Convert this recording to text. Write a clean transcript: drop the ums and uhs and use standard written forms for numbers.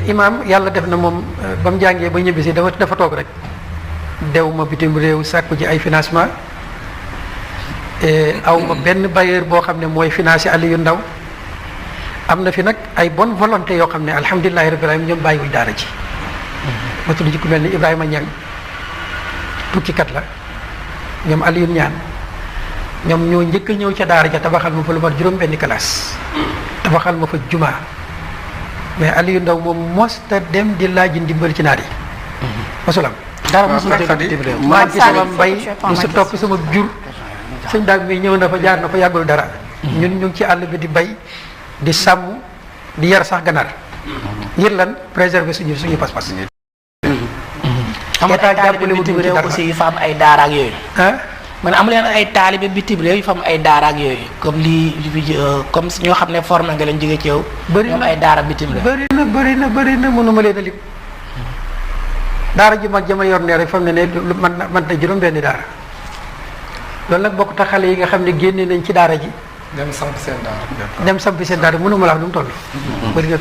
imam yàlla def na moom ba mu jàngee ba ñibbisi dafa toog rek dew ma bitim réew sàkku ji ay financement aw ma benn bailleur boo xam ne mooy financé Aliou Ndao am na fi nag ay bonne volonté yoo xam ne alhamdulilahi rabbil alamin ñoom bàyyiwuñ daara ji ma tudd ci ku mel ni Ibrahima Niang tukkikat la ñoom Aliou Ñaan ñoom ñoo njëkk a ñëw ca daara ja tabaxal ma fa lu mat juróom-benni classe tabaxal ma fa jumaa mais Aliou Ndao moom mosta dem di laaj ndimbal ci naar yi mosulam dara mosul dem maa ngi sama mbay mosu topp sama jur sëñ daag mi ñëw na fa jaar na fa yàggul dara ñun ñu ngi ci àll bi di bay di sàmm di yar sax ganaar ngir lan préserver suñu pas-pas am ay taalibe bitim réew aussi yu fa am ay daara ak yooyu man amu leen ay taalibe bitim réew yu fa am ay daara ak yooyu comme comme ñoo xam ne formé nga leen jóge ci yow ñoom ay daara bitim réew bëri na mënuma leen a lim daara ji mag jama yor ne rek fam ne man na juróom-benni daara loolu nag bokk tax xale yi nga xam ne génne nañ ci daara ji dem samp seen daara mënuma la wax nu mu toll bëri na